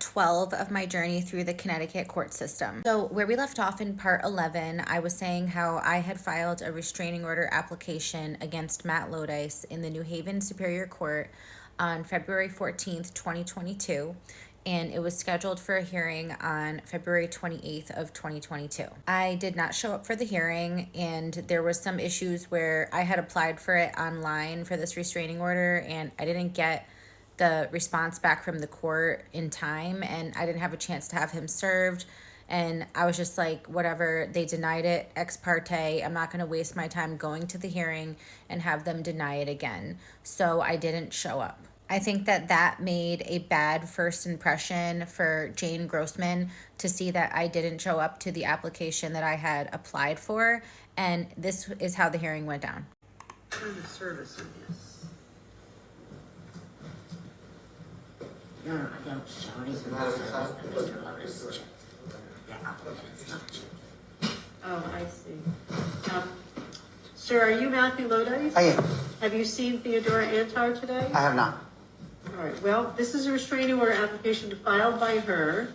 12 of my journey through the Connecticut court system. So where we left off in part 11, I was saying how I had filed a restraining order application against Matt Lodice in the New Haven Superior Court on February 14th, 2022. And it was scheduled for a hearing on February 28th of 2022. I did not show up for the hearing, and there was some issues where I had applied for it online for this restraining order, and I didn't get the response back from the court in time, and I didn't have a chance to have him served. And I was just like, whatever, they denied it ex parte. I'm not going to waste my time going to the hearing and have them deny it again. So I didn't show up. I think that made a bad first impression for Jane Grossman to see that I didn't show up to the application that I had applied for. And this is how the hearing went down. Turn the service on this. No, I don't show anything. Mr. Lotus checked the applicant's not checked. Oh, I see. Sir, are you Matthew Lodice? I am. Have you seen Theodora Antar today? I have not. All right, well, this is a restraining order application filed by her.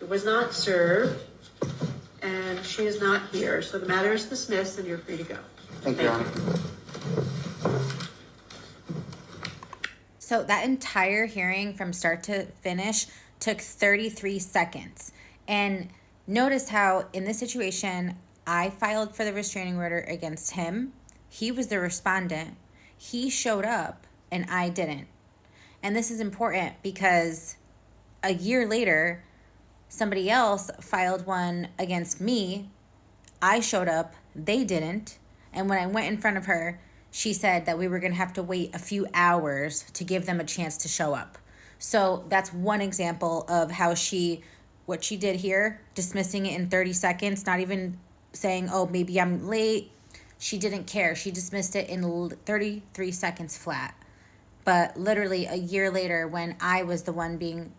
It was not served, and she is not here. So the matter is dismissed, and you're free to go. Thank you, Your Honor. So that entire hearing from start to finish took 33 seconds. And notice how in this situation, I filed for the restraining order against him. He was the respondent. He showed up and I didn't. And this is important because a year later, somebody else filed one against me. I showed up, they didn't. And when I went in front of her, she said that we were going to have to wait a few hours to give them a chance to show up. So that's one example of how what she did here, dismissing it in 30 seconds, not even saying, oh, maybe I'm late. She didn't care. She dismissed it in 33 seconds flat. But literally a year later, when I was the one being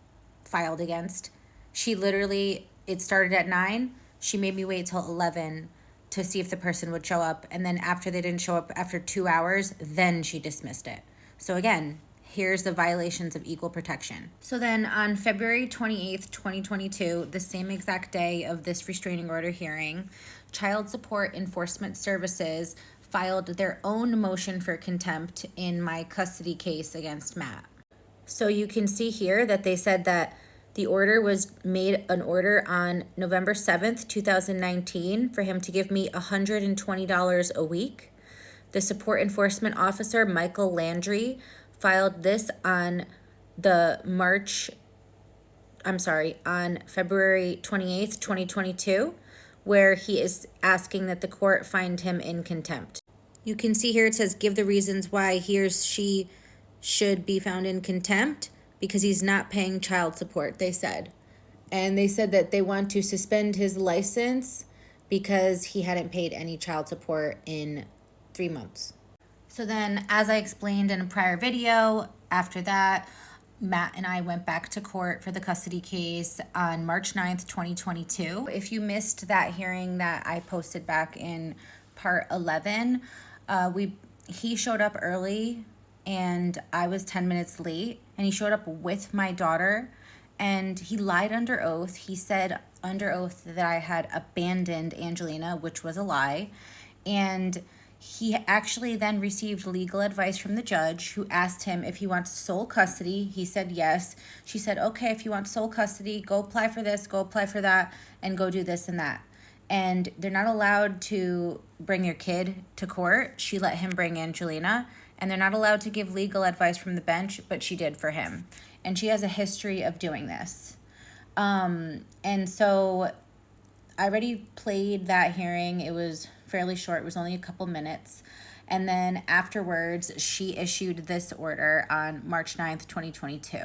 filed against, it started at 9. She made me wait till 11 to see if the person would show up. And then after they didn't show up after 2 hours, then she dismissed it. So again, here's the violations of equal protection. So then on February 28th, 2022, the same exact day of this restraining order hearing, Child Support Enforcement Services filed their own motion for contempt in my custody case against Matt. So you can see here that they said that the order was made an order on November 7th, 2019 for him to give me $120 a week. The support enforcement officer, Michael Landry, filed this on on February 28th, 2022, where he is asking that the court find him in contempt. You can see here it says give the reasons why he or she should be found in contempt. Because he's not paying child support, they said. And they said that they want to suspend his license because he hadn't paid any child support in 3 months. So then, as I explained in a prior video, after that, Matt and I went back to court for the custody case on March 9th, 2022. If you missed that hearing that I posted back in part 11, he showed up early and I was 10 minutes late, and he showed up with my daughter, and he lied under oath. He said under oath that I had abandoned Angelina, which was a lie, and he actually then received legal advice from the judge, who asked him if he wants sole custody. He said yes. She said, okay, if you want sole custody, go apply for this, go apply for that, and go do this and that. And they're not allowed to bring your kid to court. She let him bring Angelina. And they're not allowed to give legal advice from the bench, but she did for him. And she has a history of doing this. And so I already played that hearing. It was fairly short. It was only a couple minutes. And then afterwards, she issued this order on March 9th, 2022.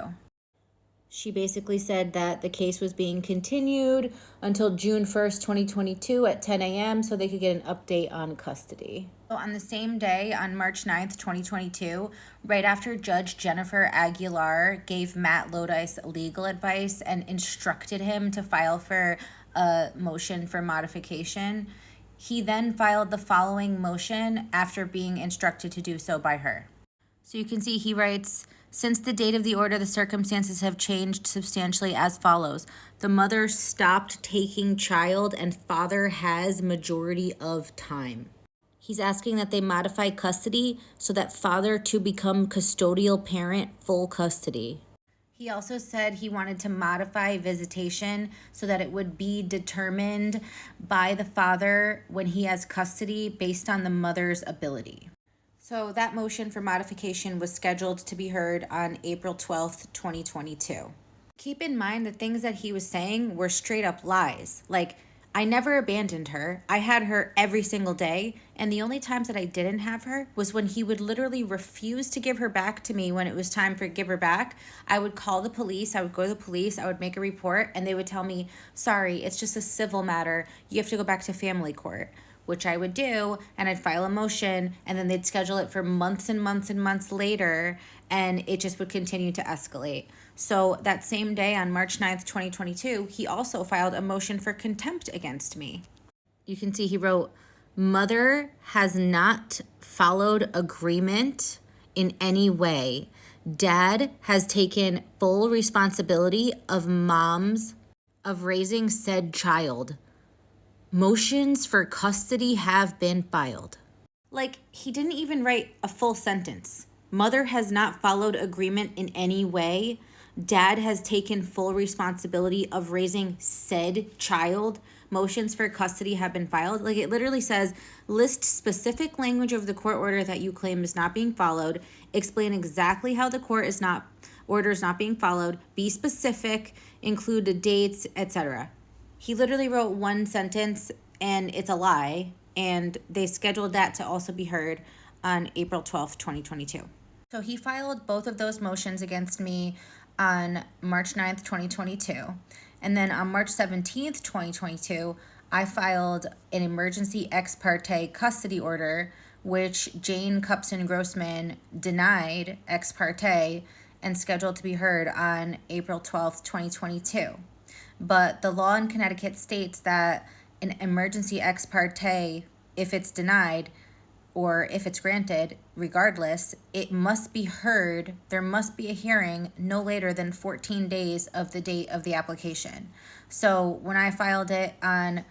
She basically said that the case was being continued until June 1st, 2022 at 10 a.m. so they could get an update on custody. So on the same day, on March 9th, 2022, right after Judge Jennifer Aguilar gave Matt Lodice legal advice and instructed him to file for a motion for modification, he then filed the following motion after being instructed to do so by her. So you can see he writes, Since the date of the order, the circumstances have changed substantially as follows. The mother stopped taking child and father has majority of time. He's asking that they modify custody so that father to become custodial parent, full custody. He also said he wanted to modify visitation so that it would be determined by the father when he has custody based on the mother's ability. So that motion for modification was scheduled to be heard on April 12th, 2022. Keep in mind the things that he was saying were straight up lies. Like, I never abandoned her. I had her every single day. And the only times that I didn't have her was when he would literally refuse to give her back to me when it was time for give her back. I would call the police. I would go to the police. I would make a report and they would tell me, sorry, it's just a civil matter. You have to go back to family court, which I would do. And I'd file a motion and then they'd schedule it for months and months and months later. And it just would continue to escalate. So that same day on March 9th, 2022, he also filed a motion for contempt against me. You can see he wrote, mother has not followed agreement in any way. Dad has taken full responsibility of raising said child. Motions for custody have been filed. Like, he didn't even write a full sentence. Mother has not followed agreement in any way. Dad has taken full responsibility of raising said child. Motions for custody have been filed. Like, it literally says, list specific language of the court order that you claim is not being followed. Explain exactly how the court order is not being followed. Be specific. Include the dates, etc. He literally wrote one sentence and it's a lie. And they scheduled that to also be heard on April 12th, 2022. So he filed both of those motions against me on March 9th, 2022. And then on March 17th, 2022, I filed an emergency ex parte custody order, which Jane Cupson Grossman denied ex parte and scheduled to be heard on April 12th, 2022. But the law in Connecticut states that an emergency ex parte, if it's denied, or if it's granted, regardless, it must be heard, there must be a hearing no later than 14 days of the date of the application. So when I filed it on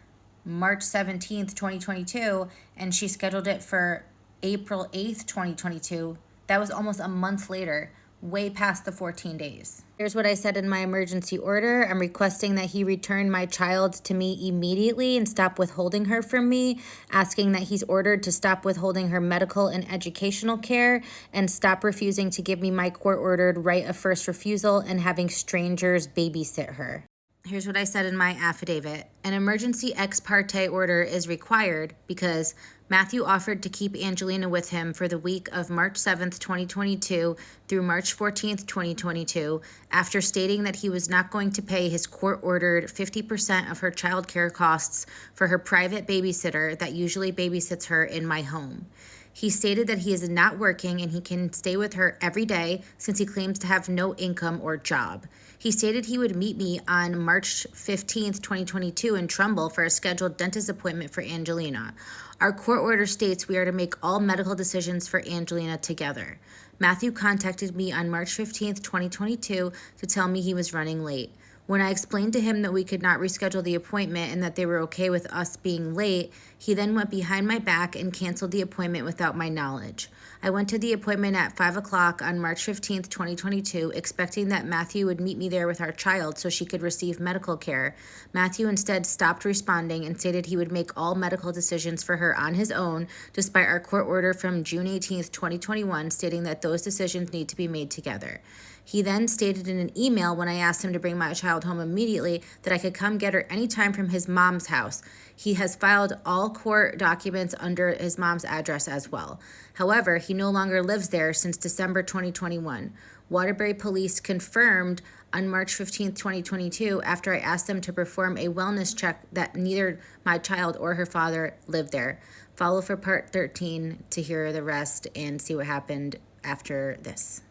March 17th, 2022, and she scheduled it for April 8th, 2022, that was almost a month later, way past the 14 days. Here's what I said in my emergency order. I'm requesting that he return my child to me immediately and stop withholding her from me, asking that he's ordered to stop withholding her medical and educational care and stop refusing to give me my court-ordered right of first refusal and having strangers babysit her. Here's what I said in my affidavit. An emergency ex parte order is required because Matthew offered to keep Angelina with him for the week of March 7th, 2022 through March 14th, 2022, after stating that he was not going to pay his court-ordered 50% of her child care costs for her private babysitter that usually babysits her in my home. He stated that he is not working and he can stay with her every day since he claims to have no income or job. He stated he would meet me on March 15th, 2022 in Trumbull for a scheduled dentist appointment for Angelina. Our court order states we are to make all medical decisions for Angelina together. Matthew contacted me on March 15th, 2022 to tell me he was running late. When I explained to him that we could not reschedule the appointment and that they were okay with us being late, he then went behind my back and canceled the appointment without my knowledge. I went to the appointment at 5 o'clock on March 15th, 2022, expecting that Matthew would meet me there with our child so she could receive medical care. Matthew instead stopped responding and stated he would make all medical decisions for her on his own, despite our court order from June 18th, 2021, stating that those decisions need to be made together. He then stated in an email when I asked him to bring my child home immediately that I could come get her anytime from his mom's house. He has filed all court documents under his mom's address as well. However, he no longer lives there since December 2021. Waterbury Police confirmed on March 15th, 2022, after I asked them to perform a wellness check, that neither my child or her father lived there. Follow for part 13 to hear the rest and see what happened after this.